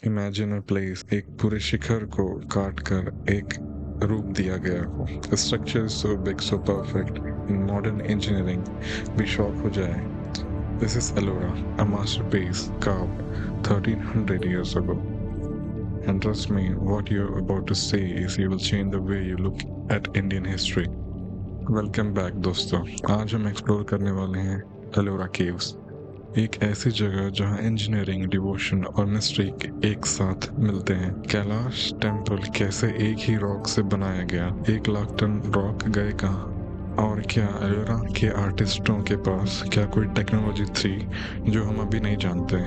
Imagine a place, एक पूरे शिखर को काट कर एक रूप दिया गया हो। Structure so big, so perfect in modern engineering भी शॉक हो जाए। This is Ellora, a masterpiece carved 1300 years ago. And trust me, what you're about to say is you will change the way you look at Indian history. Welcome back दोस्तों। आज हम explore करने वाले हैं Ellora caves, एक ऐसी जगह जहां इंजीनियरिंग, डिवोशन और मिस्ट्री एक साथ मिलते हैं। कैलाश टेम्पल कैसे एक ही रॉक से बनाया गया, 1 लाख टन रॉक गए कहाँ, और क्या एलोरा के आर्टिस्टों के पास क्या कोई टेक्नोलॉजी थी जो हम अभी नहीं जानते।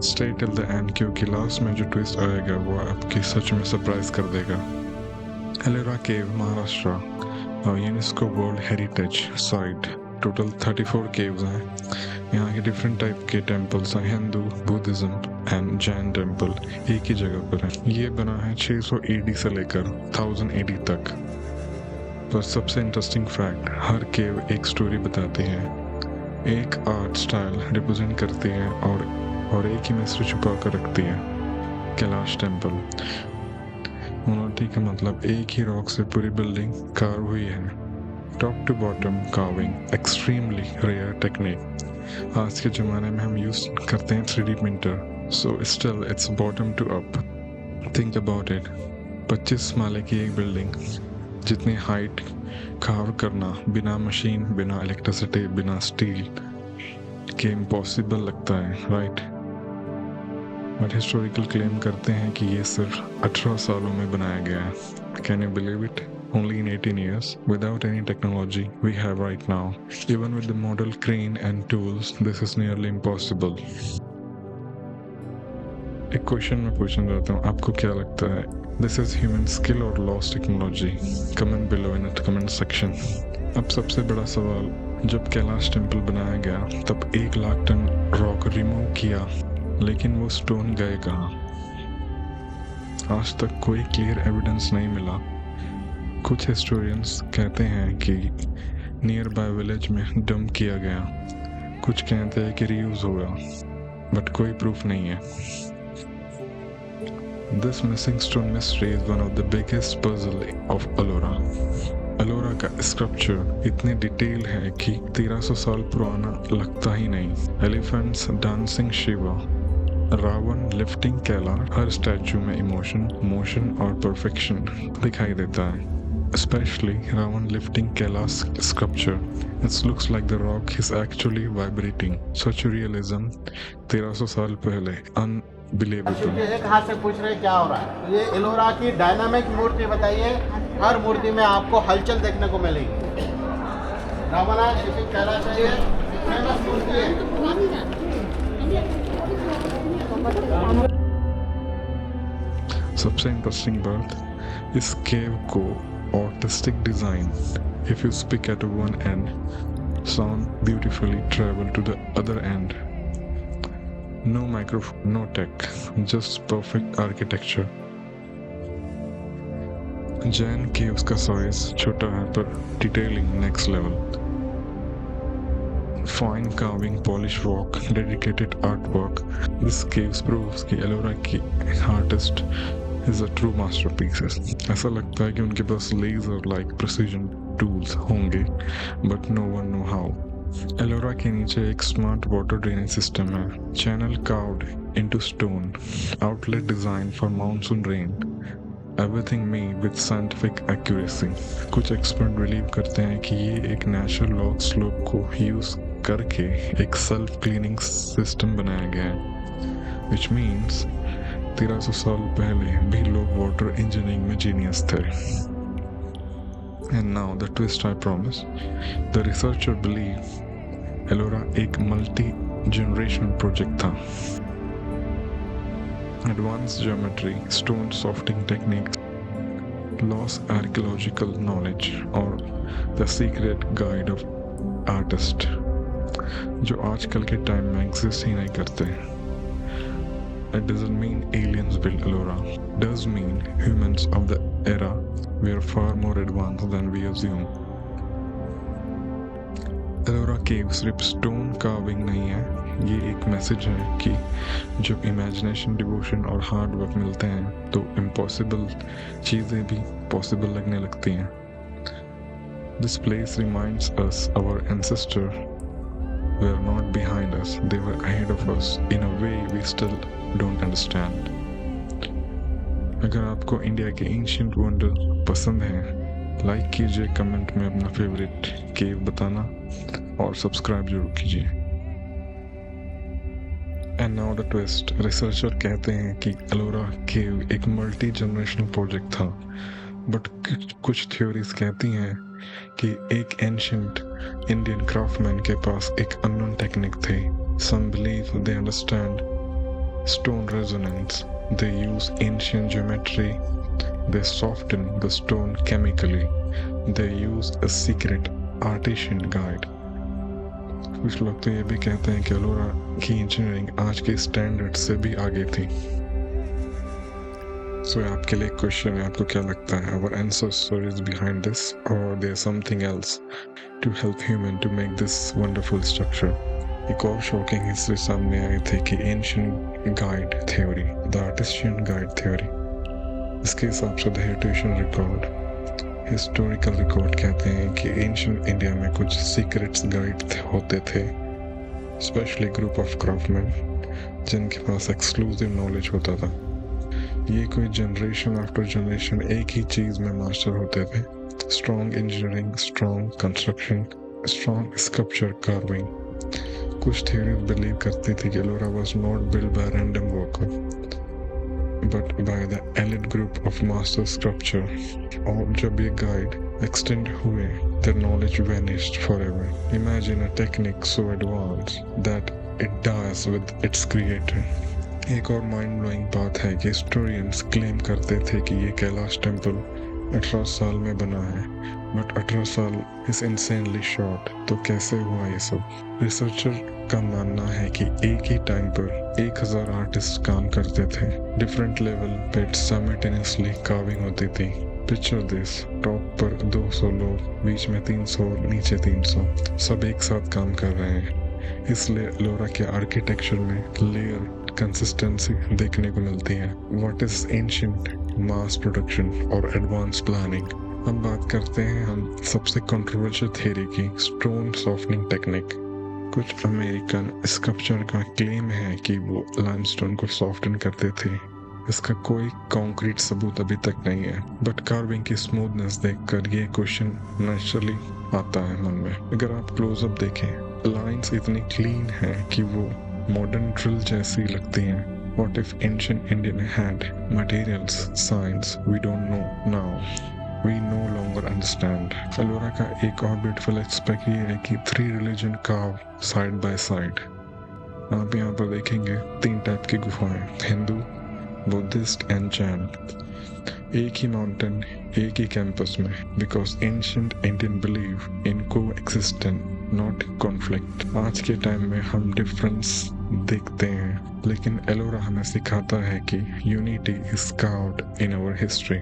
स्टे टिल द एंड, क्योंकि लास्ट में जो ट्विस्ट आएगा वो आपकी सच में सरप्राइज कर देगा। Ellora cave, Maharashtra, UNESCO world heritage site. Total 34 caves हैं। यहाँ के डिफरेंट टाइप के टेम्पल्स हैं, Hindu, Buddhism and Jain temple एक ही जगह पर है। ये बना है 600 AD से लेकर 1000 AD तक। पर सबसे इंटरेस्टिंग फैक्ट, हर केव एक स्टोरी बताती है, एक आर्ट स्टाइल रिप्रेजेंट करती है और एक ही मिस्ट्री छुपा कर रखती है। कैलाश टेम्पल मोनोलिटी का मतलब एक ही रॉक से पूरी बिल्डिंग कार्व हुई है, top to bottom carving, extremely rare technique. आज के ज़माने में हम यूज करते हैं 3D printer, so still it's bottom to up. Think about it, 25 माले की एक बिल्डिंग जितनी हाइट कार्व करना बिना मशीन, बिना इलेक्ट्रिसिटी, बिना स्टील के इम्पॉसिबल लगता है, राइट? बट हिस्टोरिकल क्लेम करते हैं कि ये सिर्फ 18 सालों में बनाया गया है। Can you believe it? Only in 18 years, without any technology we have right now. Even with the model crane and tools, this is nearly impossible. एक क्वेश्चन मैं पूछना चाहता हूँ, आपको क्या लगता है, दिस इज ह्यूमन स्किल और lost technology? Comment below in the comment section. अब सबसे बड़ा सवाल, जब कैलाश टेम्पल बनाया गया तब 1 लाख टन रॉक रिमूव किया, लेकिन वो स्टोन गए कहाँ? आज तक कोई क्लियर एविडेंस नहीं मिला। कुछ हिस्टोरियंस कहते हैं कि नियर बाय विलेज में डंप किया गया, कुछ कहते हैं कि रीयूज होगा, बट कोई प्रूफ नहीं है। This missing stone mystery is one of the biggest puzzle of Ellora. Ellora का स्ट्रक्चर इतनी डिटेल है कि 1300 साल पुराना लगता ही नहीं। Elephants dancing Shiva, Ravana lifting Kailash, हर स्टैचू में इमोशन, मोशन और परफेक्शन दिखाई देता है। Especially Ravan lifting Kailash sculpture, it looks like the rock is actually vibrating. Such realism 1300 साल पहले, unbelievable. कहाँ से पूछ रहे क्या हो रहा है? ये एलोरा की डायनामिक मूर्ति बताइए, हर मूर्ति में आपको हलचल देखने को मिलेगी। रावण लिफ्टिंग कैलाश है, ये फेमस मूर्ति है। सबसे इंटरेस्टिंग बात, इस केव को artistic design, if you speak at one end, sound beautifully travel to the other end. No microphone, no tech, just perfect architecture. Jain caves का size छोटा है पर detailing next level. Fine carving, polished rock, dedicated artwork. This caves proves कि एलोरा की artist is a true masterpiece. ऐसा लगता है कि उनके पास लेजर लाइक प्रिसीजन टूल्स होंगे, but no one know how. Ellora के नीचे एक स्मार्ट वाटर ड्रेनेज सिस्टम है, channel carved into stone, outlet design for monsoon rain, everything made with scientific accuracy. कुछ एक्सपर्ट बिलीव करते हैं कि ये एक नेचुरल लॉग स्लोप को यूज करके एक सेल्फ क्लीनिंग सिस्टम बनाया गया है, विच मीन्स 1300 साल पहले भी लोग वाटर इंजीनियरिंग में जीनियस थे। And now the twist I promise. The researcher believe Ellora एक मल्टी जनरेशनल प्रोजेक्ट था। Advanced geometry, stone softening techniques, lost archaeological knowledge और the secret guide of artist, जो आजकल के टाइम में एग्जिस्ट ही नहीं करते। It doesn't mean aliens built Ellora. It does mean humans of the era were far more advanced than we assume. Ellora केव सिर्फ stone carving नहीं है, ये एक मैसेज है कि जब इमेजिनेशन, डिवोशन और हार्ड वर्क मिलते हैं तो इम्पॉसिबल चीज़ें भी पॉसिबल लगने लगती हैं। This place reminds us our ancestor were not behind us, they were ahead of us in a way we still don't understand. अगर आपको इंडिया के एंशिएंट वंडर पसंद हैं, लाइक कीजिए, कमेंट में अपना फेवरेट केव बताना और सब्सक्राइब जरूर कीजिए। And now the twist, researcher कहते हैं कि एलोरा केव एक मल्टी जनरेशनल प्रोजेक्ट था, बट कुछ थ्योरीज कहती हैं कि एक एंशिएंट इंडियन क्राफ्टमैन के पास एक अननोन टेक्निक थे। Some believe they understand stone resonance. They use ancient geometry. They soften the stone chemically. They use a secret artisan guide. कुछ लोग तो ये भी कहते हैं कि एलोरा की इंजीनियरिंग आज के स्टैंडर्ड से भी आगे थी। So आपके लिए क्वेश्चन है, आपको क्या लगता है, our ancestor is behind this or there's something else to help human to make this wonderful structure? एक और शॉकिंग हिस्ट्री सामने आई थी कि ancient guide theory, the artisan guide theory, इसके हिसाब से द हेरिटेशन रिकॉर्ड, हिस्टोरिकल रिकॉर्ड कहते हैं कि एंशिएंट इंडिया में कुछ सीक्रेट्स गाइड होते थे, स्पेशली ग्रुप ऑफ क्राफ्टमैन जिनके पास एक्सक्लूसिव नॉलेज होता था। ये कोई जनरेशन आफ्टर जनरेशन एक ही चीज़ में मास्टर होते थे, strong engineering, strong construction, strong sculpture carving. कुछ थ्योरीज बिलीव करती थी कि Ellora was not build by random worker but by the elite group of master sculpture. और जब ये गाइड एक्सटेंड हुए, their knowledge vanished forever. Imagine a technique so advanced that it dies with its creator. एक और mind blowing बात है कि historians claim करते थे कि ये कैलाश टेम्पल 18 साल में बना है, बट 18 साल इज इंसेनली शॉर्ट। तो कैसे हुआ ये सब? रिसर्चर का मानना है कि एक ही टाइम पर 1000 आर्टिस्ट काम करते थे, डिफरेंट लेवल पे साइमल्टेनियसली कार्विंग होती थी। पिक्चर दिस, टॉप पर 200 लोग, बीच में 300, नीचे 300, सब एक साथ काम कर रहे हैं। इसलिए एलोरा के आर्किटेक्चर में लेयर कंसिस्टेंसी देखने को मिलती है। What is ancient mass production और एडवांस प्लानिंग? हम बात करते हैं हम सबसे कंट्रोवर्शियल थ्योरी की, स्टोन सॉफ्टनिंग टेक्निक। कुछ अमेरिकन स्कल्पचर का क्लेम है कि वो लाइमस्टोन को सॉफ्टन करते थे। इसका कोई कॉन्क्रीट सबूत अभी तक नहीं है, बट कार्विंग की स्मूथनेस देखकर ये क्वेश्चन नेचुरली आता है मन में। अगर आप क्लोजअप देखें, लाइंस इतनी क्लीन है कि वो मॉडर्न ड्रिल जैसी लगती हैं। What if ancient Indian had materials, science we don't know now? We no longer understand. Ellora का एक और ब्यूटीफुल एस्पेक्ट ये है कि 3 religion curve side by side. आप यहाँ पर देखेंगे 3 टाइप की गुफाएं, हिंदू, बुद्धिस्ट एंड जैन, एक ही माउंटेन, एक ही कैंपस में, because ancient Indian believe in coexistence not conflict. आज के टाइम में हम डिफरेंस देखते हैं, लेकिन एलोरा हमें सिखाता है कि unity is carved in our history.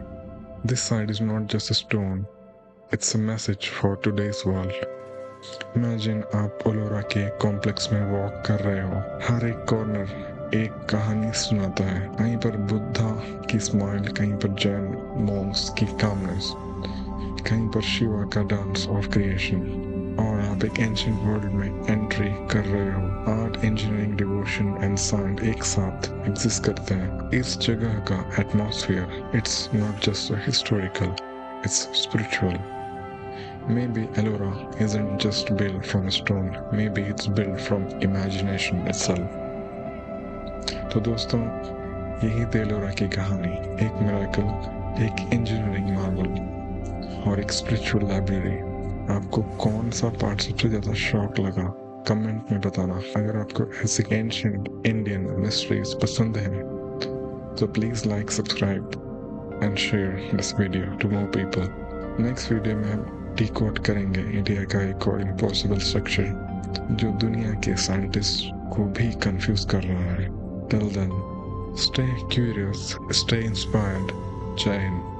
This side is not just a stone, it's a message for today's world. Imagine आप एलोरा के कॉम्प्लेक्स में वॉक कर रहे हो, हर एक कॉर्नर एक कहानी सुनाता है। कहीं पर बुद्धा की स्माइल, कहीं पर जैन मॉन्क्स की कामनेस, कहीं पर शिवा का डांस ऑफ क्रिएशन, और आप एक एंशिएंट वर्ल्ड में एंट्री कर रहे हो। Art, engineering, devotion and sound एक साथ एग्जिस्ट करते हैं। इस जगह का atmosphere, it's not just historical, it's spiritual. Maybe Ellora isn't just built from stone, maybe it's built from imagination itself. तो दोस्तों, यही थी एलोरा की कहानी, एक मिरेकल, एक इंजीनियरिंग मार्वल और एक स्पिरिचुअल लाइब्रेरी। आपको कौन सा पार्ट सबसे ज़्यादा शॉक लगा, कमेंट में बताना। अगर आपको ऐसी एंशिएंट इंडियन मिस्ट्रीज पसंद हैं तो please like, subscribe and share this video to more people. Next video में हम डिकोड करेंगे इंडिया का एक और इम्पॉसिबल स्ट्रक्चर जो दुनिया के साइंटिस्ट को भी कंफ्यूज कर रहा है। Till then, stay curious, stay inspired. Jai Hind.